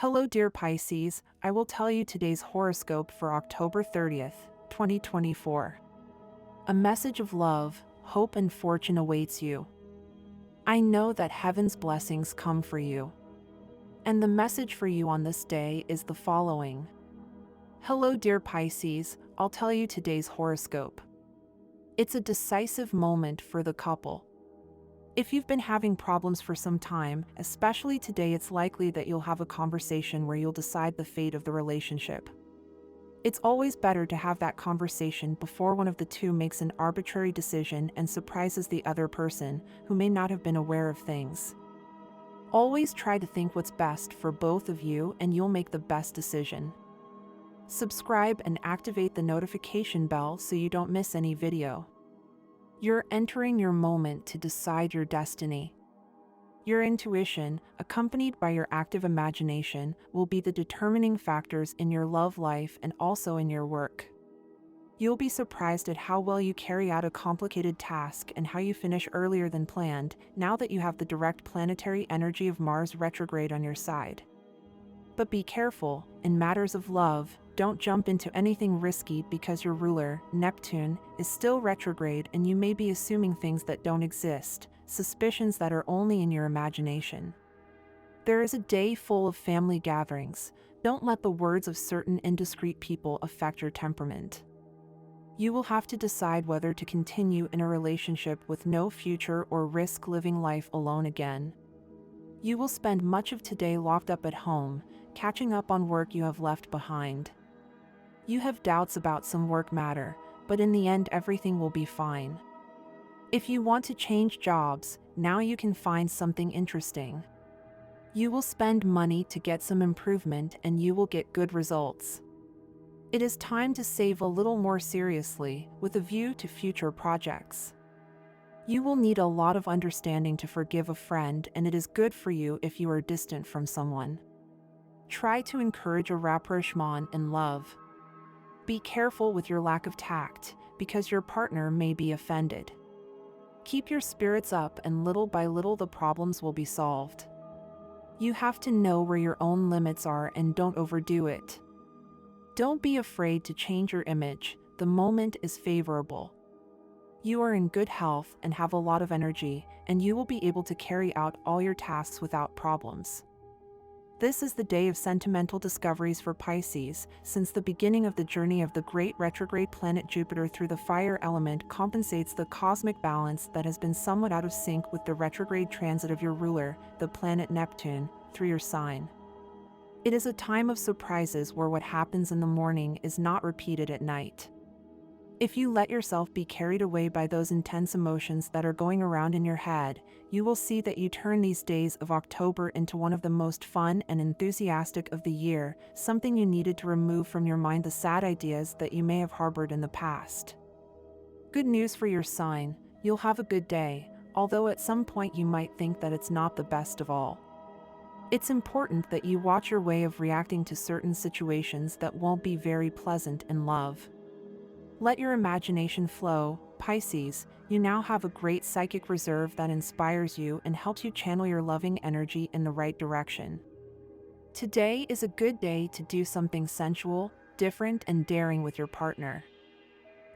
Hello, dear Pisces. I will tell you today's horoscope for October 30th, 2024. A message of love, hope, and fortune awaits you. I know that heaven's blessings come for you. And the message for you on this day is the following. Hello, dear Pisces. I'll tell you today's horoscope. It's a decisive moment for the couple. If you've been having problems for some time, especially today, it's likely that you'll have a conversation where you'll decide the fate of the relationship. It's always better to have that conversation before one of the two makes an arbitrary decision and surprises the other person, who may not have been aware of things. Always try to think what's best for both of you and you'll make the best decision. Subscribe and activate the notification bell so you don't miss any video. You're entering your moment to decide your destiny. Your intuition, accompanied by your active imagination, will be the determining factors in your love life and also in your work. You'll be surprised at how well you carry out a complicated task and how you finish earlier than planned, now that you have the direct planetary energy of Mars retrograde on your side. But be careful, in matters of love, don't jump into anything risky because your ruler, Neptune, is still retrograde and you may be assuming things that don't exist, suspicions that are only in your imagination. There is a day full of family gatherings. Don't let the words of certain indiscreet people affect your temperament. You will have to decide whether to continue in a relationship with no future or risk living life alone again. You will spend much of today locked up at home, catching up on work you have left behind. You have doubts about some work matter, but in the end everything will be fine. If you want to change jobs, now you can find something interesting. You will spend money to get some improvement and you will get good results. It is time to save a little more seriously, with a view to future projects. You will need a lot of understanding to forgive a friend, and it is good for you if you are distant from someone. Try to encourage a rapprochement in love. Be careful with your lack of tact, because your partner may be offended. Keep your spirits up and little by little the problems will be solved. You have to know where your own limits are and don't overdo it. Don't be afraid to change your image, the moment is favorable. You are in good health and have a lot of energy, and you will be able to carry out all your tasks without problems. This is the day of sentimental discoveries for Pisces, since the beginning of the journey of the great retrograde planet Jupiter through the fire element compensates the cosmic balance that has been somewhat out of sync with the retrograde transit of your ruler, the planet Neptune, through your sign. It is a time of surprises where what happens in the morning is not repeated at night. If you let yourself be carried away by those intense emotions that are going around in your head, you will see that you turn these days of October into one of the most fun and enthusiastic of the year, something you needed to remove from your mind the sad ideas that you may have harbored in the past. Good news for your sign, you'll have a good day, although at some point you might think that it's not the best of all. It's important that you watch your way of reacting to certain situations that won't be very pleasant in love. Let your imagination flow, Pisces. You now have a great psychic reserve that inspires you and helps you channel your loving energy in the right direction. Today is a good day to do something sensual, different, and daring with your partner.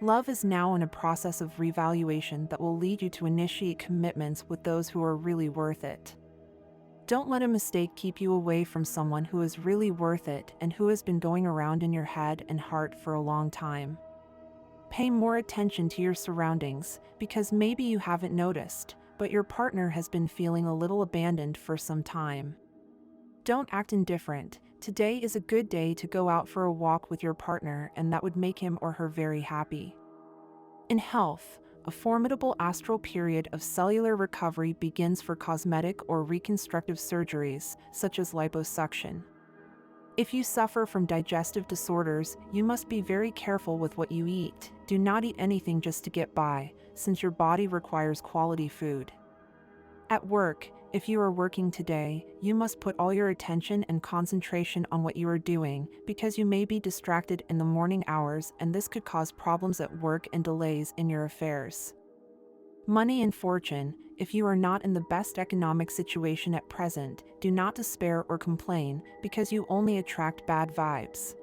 Love is now in a process of revaluation that will lead you to initiate commitments with those who are really worth it. Don't let a mistake keep you away from someone who is really worth it and who has been going around in your head and heart for a long time. Pay more attention to your surroundings, because maybe you haven't noticed, but your partner has been feeling a little abandoned for some time. Don't act indifferent. Today is a good day to go out for a walk with your partner, and that would make him or her very happy. In health, a formidable astral period of cellular recovery begins for cosmetic or reconstructive surgeries, such as liposuction. If you suffer from digestive disorders, you must be very careful with what you eat. Do not eat anything just to get by, since your body requires quality food. At work, if you are working today, you must put all your attention and concentration on what you are doing, because you may be distracted in the morning hours and this could cause problems at work and delays in your affairs. Money and fortune. If you are not in the best economic situation at present, do not despair or complain, because you only attract bad vibes.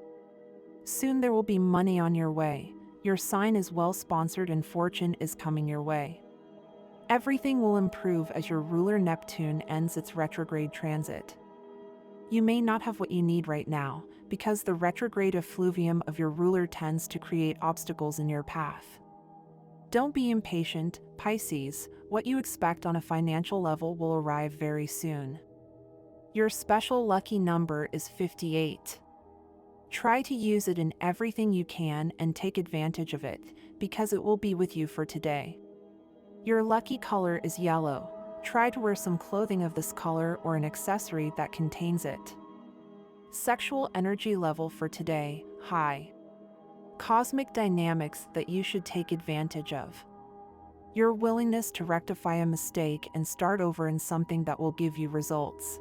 Soon there will be money on your way. Your sign is well sponsored and fortune is coming your way. Everything will improve as your ruler Neptune ends its retrograde transit. You may not have what you need right now, because the retrograde effluvium of your ruler tends to create obstacles in your path. Don't be impatient, Pisces. What you expect on a financial level will arrive very soon. Your special lucky number is 58. Try to use it in everything you can and take advantage of it, because it will be with you for today. Your lucky color is yellow. Try to wear some clothing of this color or an accessory that contains it. Sexual energy level for today, high. Cosmic dynamics that you should take advantage of. Your willingness to rectify a mistake and start over in something that will give you results.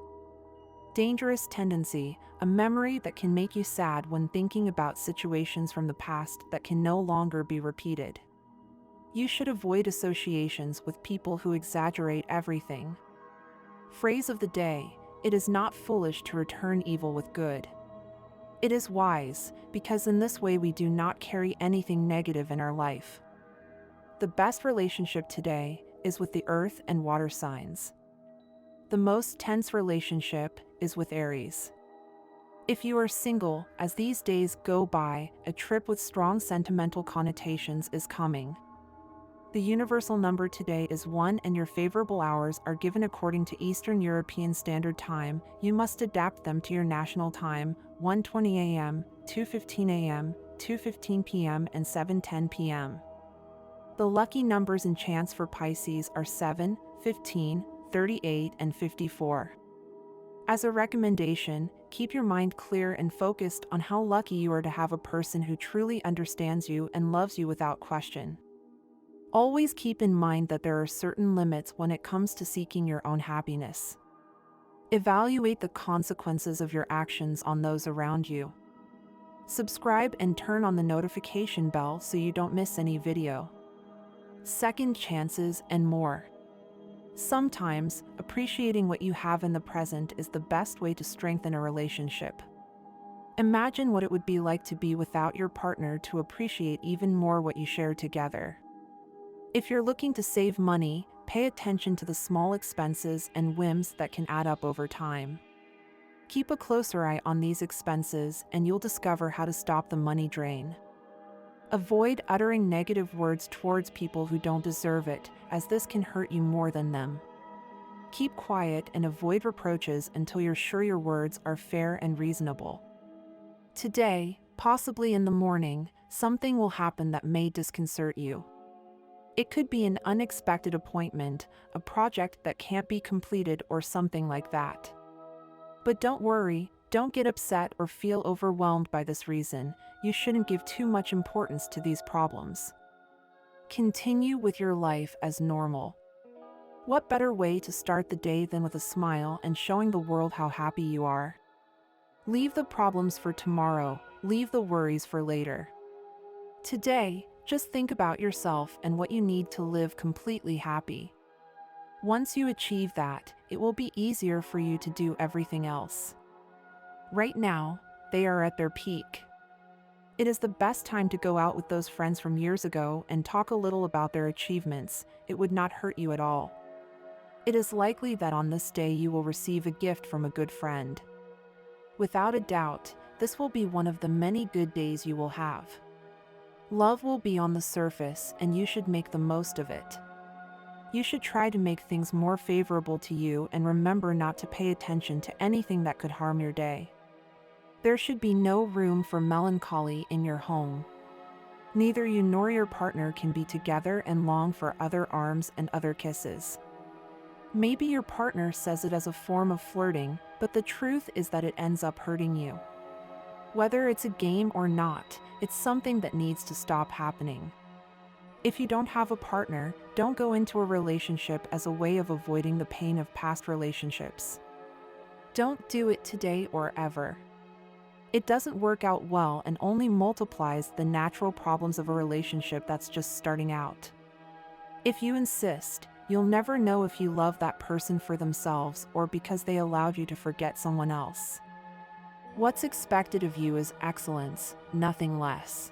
Dangerous tendency, a memory that can make you sad when thinking about situations from the past that can no longer be repeated. You should avoid associations with people who exaggerate everything. Phrase of the day, it is not foolish to return evil with good. It is wise, because in this way we do not carry anything negative in our life. The best relationship today is with the earth and water signs. The most tense relationship is with Aries. If you are single, as these days go by, a trip with strong sentimental connotations is coming. The universal number today is 1 and your favorable hours are given according to Eastern European Standard Time. You must adapt them to your national time, 1:20 a.m., 2:15 a.m., 2:15 p.m. and 7:10 p.m. The lucky numbers and chance for Pisces are 7, 15, 38 and 54. As a recommendation, keep your mind clear and focused on how lucky you are to have a person who truly understands you and loves you without question. Always keep in mind that there are certain limits when it comes to seeking your own happiness. Evaluate the consequences of your actions on those around you. Subscribe and turn on the notification bell so you don't miss any video. Second chances and more. Sometimes, appreciating what you have in the present is the best way to strengthen a relationship. Imagine what it would be like to be without your partner to appreciate even more what you share together. If you're looking to save money, pay attention to the small expenses and whims that can add up over time. Keep a closer eye on these expenses and you'll discover how to stop the money drain. Avoid uttering negative words towards people who don't deserve it, as this can hurt you more than them. Keep quiet and avoid reproaches until you're sure your words are fair and reasonable. Today, possibly in the morning, something will happen that may disconcert you. It could be an unexpected appointment, a project that can't be completed or something like that. But don't worry, don't get upset or feel overwhelmed by this reason. You shouldn't give too much importance to these problems. Continue with your life as normal. What better way to start the day than with a smile and showing the world how happy you are? Leave the problems for tomorrow, leave the worries for later. Today, just think about yourself and what you need to live completely happy. Once you achieve that, it will be easier for you to do everything else. Right now, they are at their peak. It is the best time to go out with those friends from years ago and talk a little about their achievements. It would not hurt you at all. It is likely that on this day you will receive a gift from a good friend. Without a doubt, this will be one of the many good days you will have. Love will be on the surface and you should make the most of it. You should try to make things more favorable to you and remember not to pay attention to anything that could harm your day. There should be no room for melancholy in your home. Neither you nor your partner can be together and long for other arms and other kisses. Maybe your partner says it as a form of flirting, but the truth is that it ends up hurting you. Whether it's a game or not, it's something that needs to stop happening. If you don't have a partner, don't go into a relationship as a way of avoiding the pain of past relationships. Don't do it today or ever. It doesn't work out well and only multiplies the natural problems of a relationship that's just starting out. If you insist, you'll never know if you love that person for themselves or because they allowed you to forget someone else. What's expected of you is excellence, nothing less.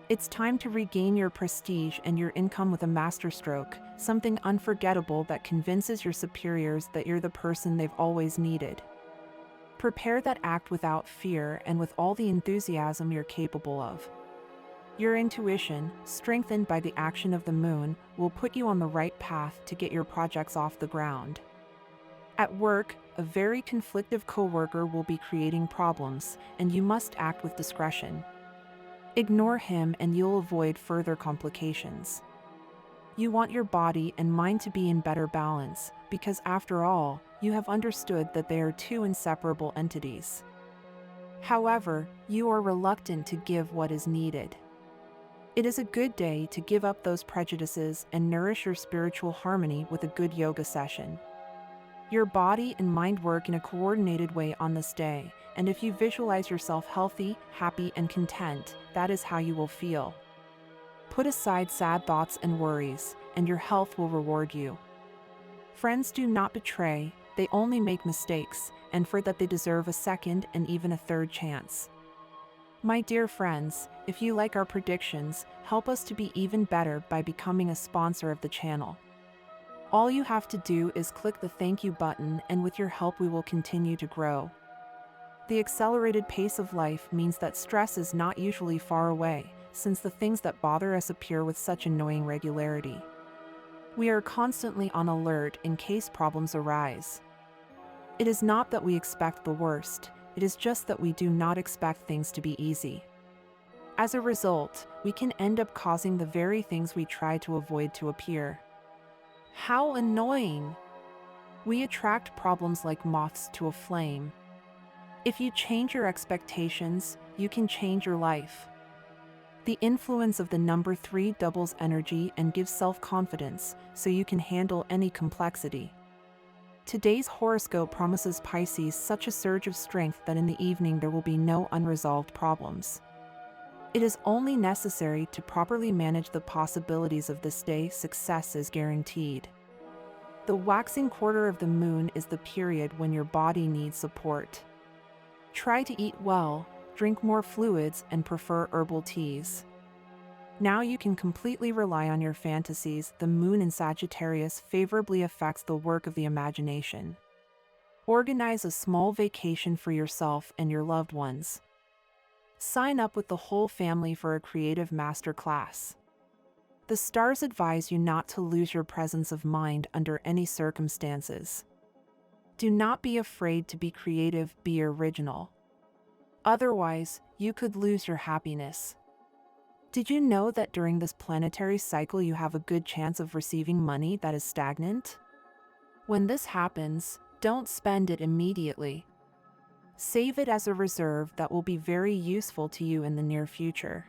It's time to regain your prestige and your income with a masterstroke, something unforgettable that convinces your superiors that you're the person they've always needed. Prepare that act without fear and with all the enthusiasm you're capable of. Your intuition, strengthened by the action of the moon, will put you on the right path to get your projects off the ground. At work, a very conflictive coworker will be creating problems, and you must act with discretion. Ignore him and you'll avoid further complications. You want your body and mind to be in better balance, because after all, you have understood that they are two inseparable entities. However, you are reluctant to give what is needed. It is a good day to give up those prejudices and nourish your spiritual harmony with a good yoga session. Your body and mind work in a coordinated way on this day, and if you visualize yourself healthy, happy, and content, that is how you will feel. Put aside sad thoughts and worries, and your health will reward you. Friends do not betray, they only make mistakes, and for that they deserve a second and even a third chance. My dear friends, if you like our predictions, help us to be even better by becoming a sponsor of the channel. All you have to do is click the thank you button, and with your help we will continue to grow. The accelerated pace of life means that stress is not usually far away, since the things that bother us appear with such annoying regularity. We are constantly on alert in case problems arise. It is not that we expect the worst, it is just that we do not expect things to be easy. As a result, we can end up causing the very things we try to avoid to appear. How annoying! We attract problems like moths to a flame. If you change your expectations, you can change your life. The influence of the number 3 doubles energy and gives self-confidence, so you can handle any complexity. Today's horoscope promises Pisces such a surge of strength that in the evening there will be no unresolved problems. It is only necessary to properly manage the possibilities of this day. Success is guaranteed. The waxing quarter of the moon is the period when your body needs support. Try to eat well, drink more fluids, and prefer herbal teas. Now you can completely rely on your fantasies. The moon in Sagittarius favorably affects the work of the imagination. Organize a small vacation for yourself and your loved ones. Sign up with the whole family for a creative masterclass. The stars advise you not to lose your presence of mind under any circumstances. Do not be afraid to be creative, be original. Otherwise, you could lose your happiness. Did you know that during this planetary cycle you have a good chance of receiving money that is stagnant? When this happens, don't spend it immediately. Save it as a reserve that will be very useful to you in the near future.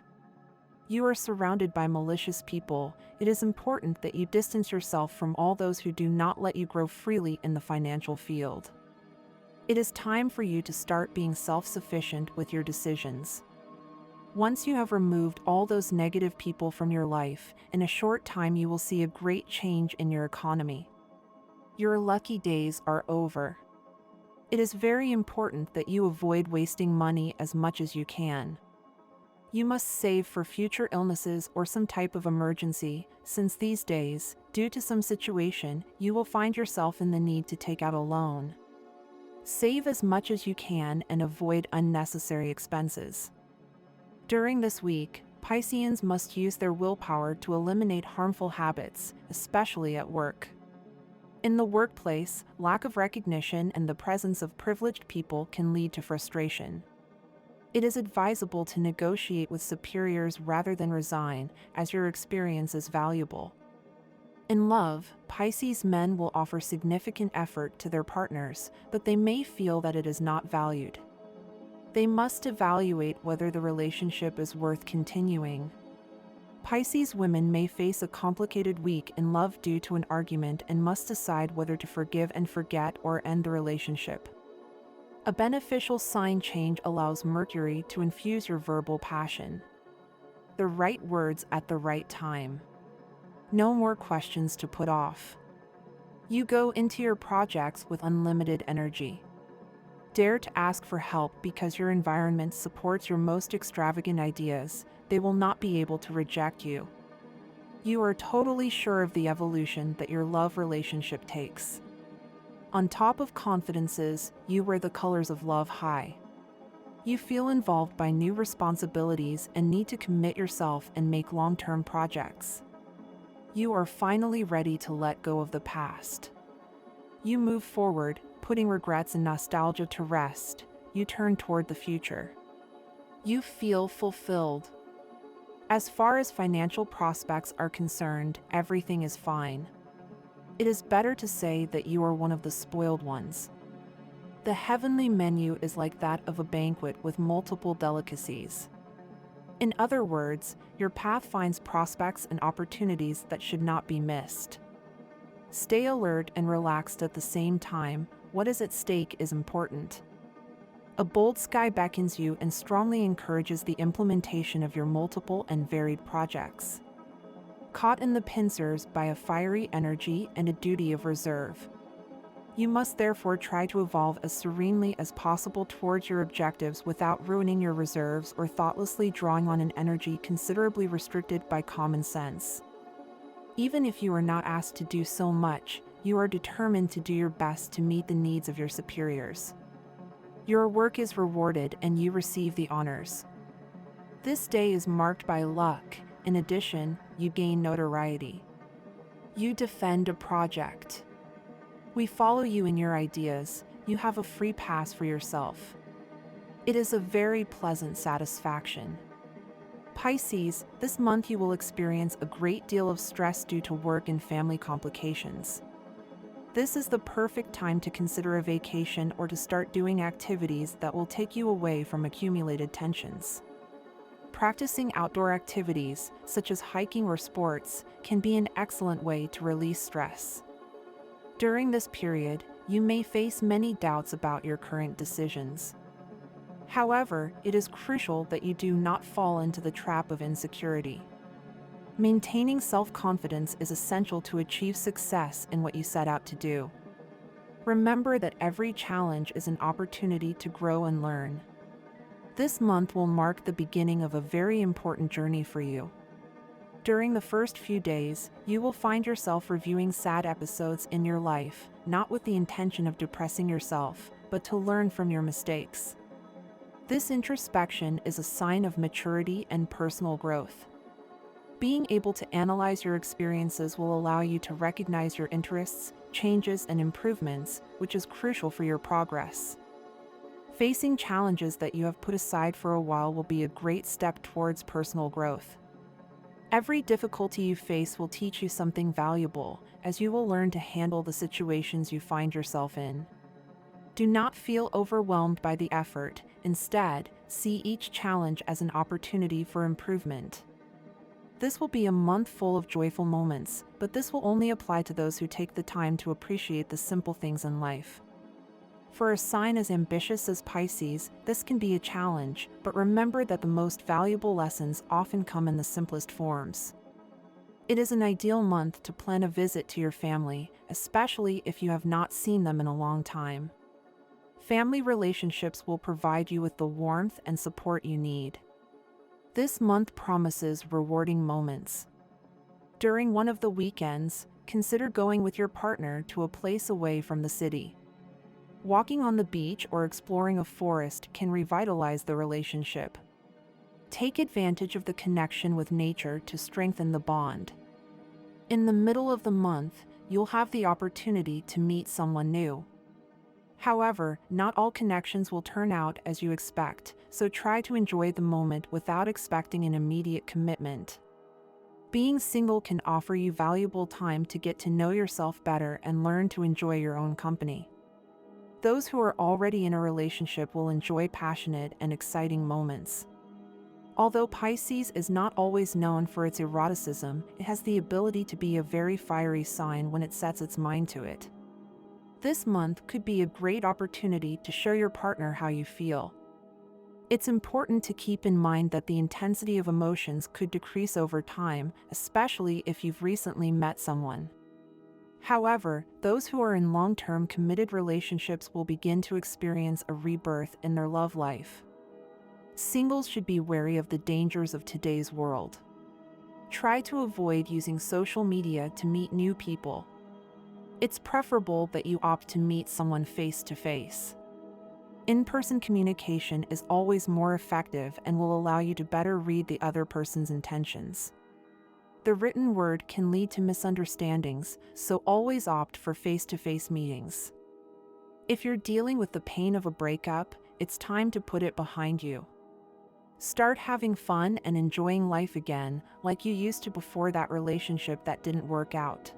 You are surrounded by malicious people. It is important that you distance yourself from all those who do not let you grow freely in the financial field. It is time for you to start being self-sufficient with your decisions. Once you have removed all those negative people from your life, in a short time you will see a great change in your economy. Your lucky days are over. It is very important that you avoid wasting money as much as you can. You must save for future illnesses or some type of emergency, since these days, due to some situation, you will find yourself in the need to take out a loan. Save as much as you can and avoid unnecessary expenses. During this week, Pisceans must use their willpower to eliminate harmful habits, especially at work. In the workplace, lack of recognition and the presence of privileged people can lead to frustration. It is advisable to negotiate with superiors rather than resign, as your experience is valuable. In love, Pisces men will offer significant effort to their partners, but they may feel that it is not valued. They must evaluate whether the relationship is worth continuing. Pisces women may face a complicated week in love due to an argument and must decide whether to forgive and forget or end the relationship. A beneficial sign change allows Mercury to infuse your verbal passion. The right words at the right time. No more questions to put off. You go into your projects with unlimited energy. Dare to ask for help because your environment supports your most extravagant ideas. They will not be able to reject you. You are totally sure of the evolution that your love relationship takes. On top of confidences, you wear the colors of love high. You feel involved by new responsibilities and need to commit yourself and make long-term projects. You are finally ready to let go of the past. You move forward, putting regrets and nostalgia to rest. You turn toward the future. You feel fulfilled. As far as financial prospects are concerned, everything is fine. It is better to say that you are one of the spoiled ones. The heavenly menu is like that of a banquet with multiple delicacies. In other words, your path finds prospects and opportunities that should not be missed. Stay alert and relaxed at the same time. What is at stake is important. A bold sky beckons you and strongly encourages the implementation of your multiple and varied projects. Caught in the pincers by a fiery energy and a duty of reserve. You must therefore try to evolve as serenely as possible towards your objectives without ruining your reserves or thoughtlessly drawing on an energy considerably restricted by common sense. Even if you are not asked to do so much, you are determined to do your best to meet the needs of your superiors. Your work is rewarded and you receive the honors. This day is marked by luck. In addition, you gain notoriety. You defend a project. We follow you in your ideas. You have a free pass for yourself. It is a very pleasant satisfaction. Pisces, this month you will experience a great deal of stress due to work and family complications. This is the perfect time to consider a vacation or to start doing activities that will take you away from accumulated tensions. Practicing outdoor activities, such as hiking or sports, can be an excellent way to release stress. During this period, you may face many doubts about your current decisions. However, it is crucial that you do not fall into the trap of insecurity. Maintaining self-confidence is essential to achieve success in what you set out to do. Remember that every challenge is an opportunity to grow and learn. This month will mark the beginning of a very important journey for you. During the first few days, you will find yourself reviewing sad episodes in your life, not with the intention of depressing yourself, but to learn from your mistakes. This introspection is a sign of maturity and personal growth. Being able to analyze your experiences will allow you to recognize your interests, changes, and improvements, which is crucial for your progress. Facing challenges that you have put aside for a while will be a great step towards personal growth. Every difficulty you face will teach you something valuable, as you will learn to handle the situations you find yourself in. Do not feel overwhelmed by the effort. Instead, see each challenge as an opportunity for improvement. This will be a month full of joyful moments, but this will only apply to those who take the time to appreciate the simple things in life. For a sign as ambitious as Pisces, this can be a challenge, but remember that the most valuable lessons often come in the simplest forms. It is an ideal month to plan a visit to your family, especially if you have not seen them in a long time. Family relationships will provide you with the warmth and support you need. This month promises rewarding moments. During one of the weekends, consider going with your partner to a place away from the city. Walking on the beach or exploring a forest can revitalize the relationship. Take advantage of the connection with nature to strengthen the bond. In the middle of the month, you'll have the opportunity to meet someone new. However, not all connections will turn out as you expect, so try to enjoy the moment without expecting an immediate commitment. Being single can offer you valuable time to get to know yourself better and learn to enjoy your own company. Those who are already in a relationship will enjoy passionate and exciting moments. Although Pisces is not always known for its eroticism, it has the ability to be a very fiery sign when it sets its mind to it. This month could be a great opportunity to show your partner how you feel. It's important to keep in mind that the intensity of emotions could decrease over time, especially if you've recently met someone. However, those who are in long-term committed relationships will begin to experience a rebirth in their love life. Singles should be wary of the dangers of today's world. Try to avoid using social media to meet new people. It's preferable that you opt to meet someone face-to-face. In-person communication is always more effective and will allow you to better read the other person's intentions. The written word can lead to misunderstandings, so always opt for face-to-face meetings. If you're dealing with the pain of a breakup, it's time to put it behind you. Start having fun and enjoying life again, like you used to before that relationship that didn't work out.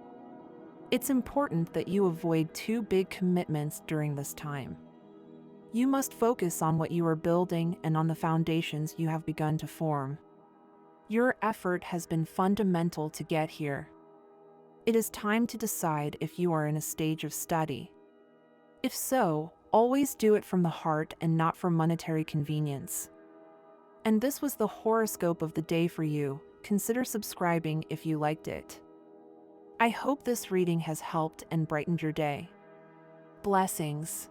It's important that you avoid too big commitments during this time. You must focus on what you are building and on the foundations you have begun to form. Your effort has been fundamental to get here. It is time to decide if you are in a stage of study. If so, always do it from the heart and not for monetary convenience. And this was the horoscope of the day for you. Consider subscribing if you liked it. I hope this reading has helped and brightened your day. Blessings.